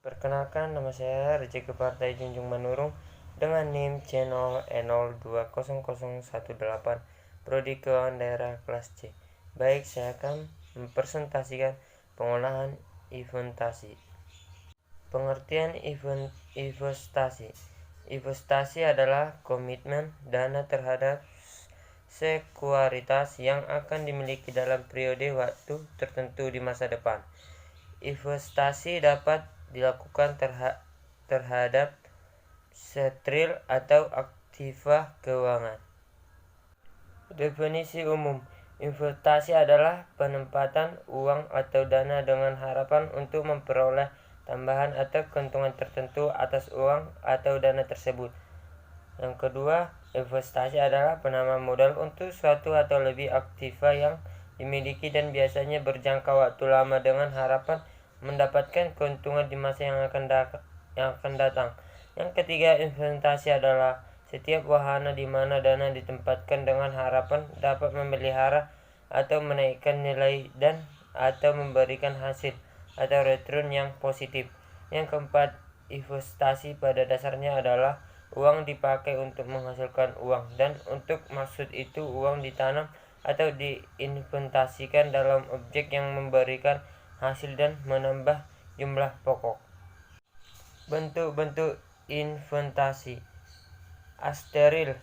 Perkenalkan, nama saya Rezeki Partai Junjung Manurung dengan NIM channel E020018 Prodi Keuangan Daerah kelas C. Baik, saya akan mempresentasikan pengolahan investasi. Pengertian investasi. Investasi adalah komitmen dana terhadap sekuritas yang akan dimiliki dalam periode waktu tertentu di masa depan. Investasi dapat dilakukan terhadap sekuritas atau aktiva keuangan. Definisi umum, investasi adalah penempatan uang atau dana dengan harapan untuk memperoleh tambahan atau keuntungan tertentu atas uang atau dana tersebut. Yang kedua, investasi adalah penanaman modal untuk suatu atau lebih aktiva yang dimiliki dan biasanya berjangka waktu lama dengan harapan mendapatkan keuntungan di masa yang akan datang. Yang ketiga, investasi adalah setiap wahana di mana dana ditempatkan dengan harapan dapat memelihara atau menaikkan nilai dan atau memberikan hasil atau return yang positif. Yang keempat, investasi pada dasarnya adalah uang dipakai untuk menghasilkan uang, dan untuk maksud itu uang ditanam atau diinvestasikan dalam objek yang memberikan hasil dan menambah jumlah pokok. Bentuk-bentuk investasi: steril,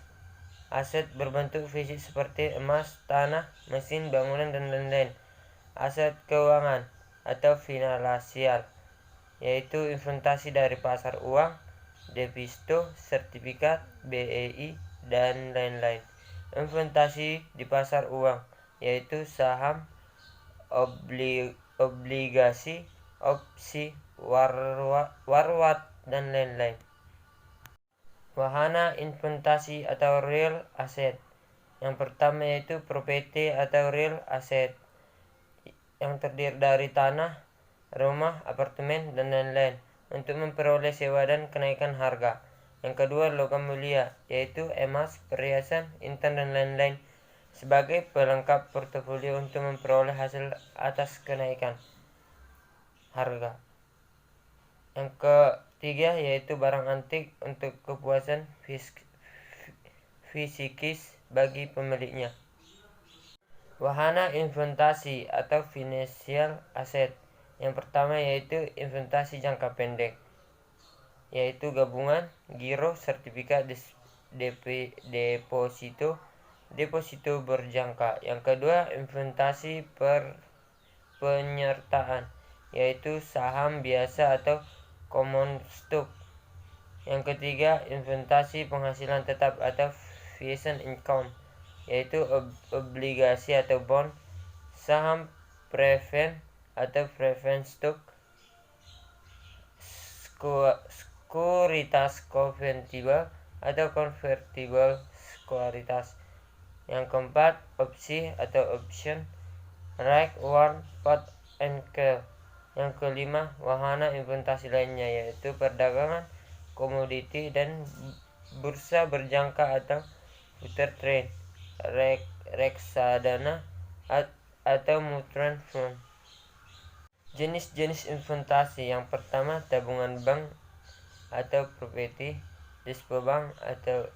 aset berbentuk fisik seperti emas, tanah, mesin, bangunan, dan lain-lain. Aset keuangan atau finansial, yaitu investasi dari pasar uang, deposito, sertifikat, BEI, dan lain-lain. Investasi di pasar uang, yaitu saham, obligasi, opsi, warrant, dan lain-lain. Wahana investasi atau real asset. Yang pertama yaitu properti atau real asset, yang terdiri dari tanah, rumah, apartemen, dan lain-lain untuk memperoleh sewa dan kenaikan harga. Yang kedua, logam mulia, yaitu emas, perhiasan, intan, dan lain-lain sebagai pelengkap portofolio untuk memperoleh hasil atas kenaikan harga. Yang ketiga yaitu barang antik untuk kepuasan fisikis bagi pemiliknya. Wahana investasi atau financial asset. Yang pertama yaitu investasi jangka pendek, yaitu gabungan, giro, sertifikat, deposito berjangka. Yang kedua, investasi penyertaan, yaitu saham biasa atau common stock. Yang ketiga, investasi penghasilan tetap atau fixed income, yaitu obligasi atau bond, saham preferred atau preferred stock, sekuritas convertible atau convertible sekuritas. Yang keempat, opsi atau option, right, warrant, put, and call. Yang kelima, wahana investasi lainnya, yaitu perdagangan komoditi dan bursa berjangka atau future trade, reksadana atau mutual fund. Jenis-jenis investasi: yang pertama, tabungan bank atau properti, deposito bank atau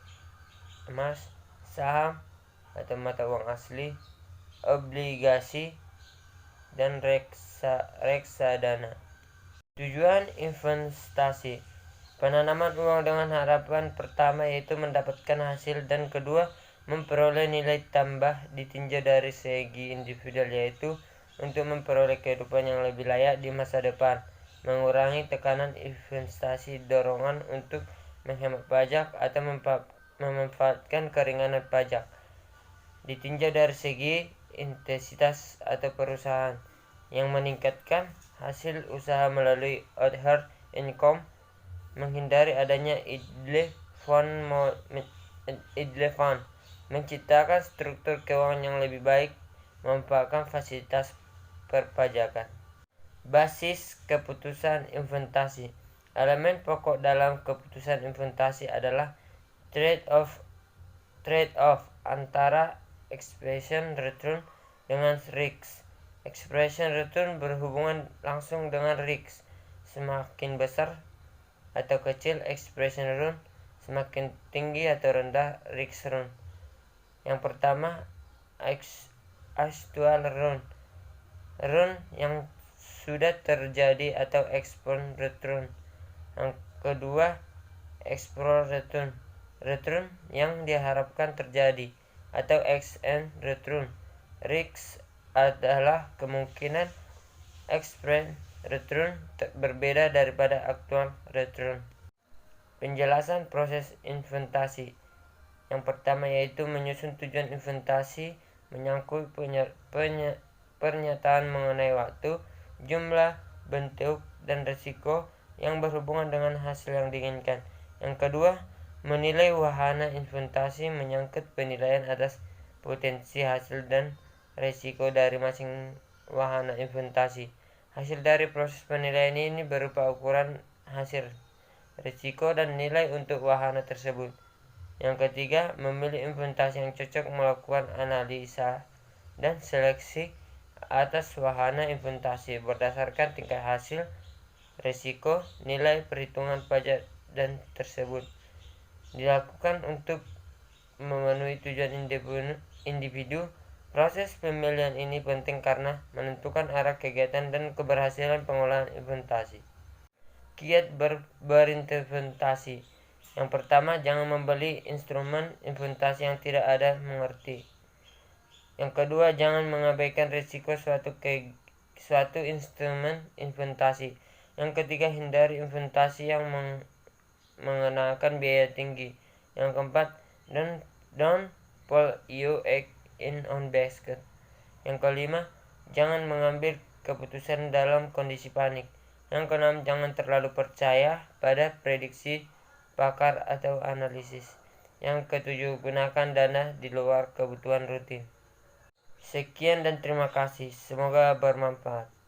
emas, saham atau mata uang asli, obligasi, dan reksadana. Tujuan investasi: penanaman uang dengan harapan pertama yaitu mendapatkan hasil, dan kedua, memperoleh nilai tambah ditinjau dari segi individual, yaitu untuk memperoleh kehidupan yang lebih layak di masa depan, mengurangi tekanan investasi, dorongan untuk menghemat pajak atau memanfaatkan keringanan pajak. Ditinjau dari segi intensitas atau perusahaan, yang meningkatkan hasil usaha melalui overhead income, menghindari adanya idle fund, menciptakan struktur keuangan yang lebih baik, memanfaatkan fasilitas perpajakan. Basis keputusan investasi. Elemen pokok dalam keputusan investasi adalah trade-off antara expected return dengan risk. Expected return berhubungan langsung dengan risk, semakin besar atau kecil expression run, semakin tinggi atau rendah risk run. Yang pertama, actual run, run yang sudah terjadi atau expected return. Yang kedua, explore return yang diharapkan terjadi atau XN return. Risk adalah kemungkinan expected return berbeda daripada actual return. Penjelasan proses inventasi. Yang pertama yaitu menyusun tujuan inventasi, menyangkut pernyataan mengenai waktu, jumlah, bentuk, dan risiko yang berhubungan dengan hasil yang diinginkan. Yang kedua, menilai wahana inventasi, menyangkut penilaian atas potensi hasil dan risiko dari masing wahana inventasi. Hasil dari proses penilaian ini berupa ukuran hasil, risiko, dan nilai untuk wahana tersebut. Yang ketiga, memilih inventasi yang cocok, melakukan analisa dan seleksi atas wahana inventasi berdasarkan tingkat hasil, risiko, nilai, perhitungan pajak, dan tersebut dilakukan untuk memenuhi tujuan individu. Proses pemilihan ini penting karena menentukan arah kegiatan dan keberhasilan pengolahan inventasi. Kiat berinventasi. Yang pertama, jangan membeli instrumen inventasi yang tidak ada mengerti. Yang kedua, jangan mengabaikan risiko suatu instrumen inventasi. Yang ketiga, hindari inventasi yang mengenakan biaya tinggi. Yang keempat, don't pull your egg in one basket. Yang kelima, jangan mengambil keputusan dalam kondisi panik. Yang keenam, jangan terlalu percaya pada prediksi pakar atau analisis. Yang ketujuh, gunakan dana di luar kebutuhan rutin. Sekian dan terima kasih. Semoga bermanfaat.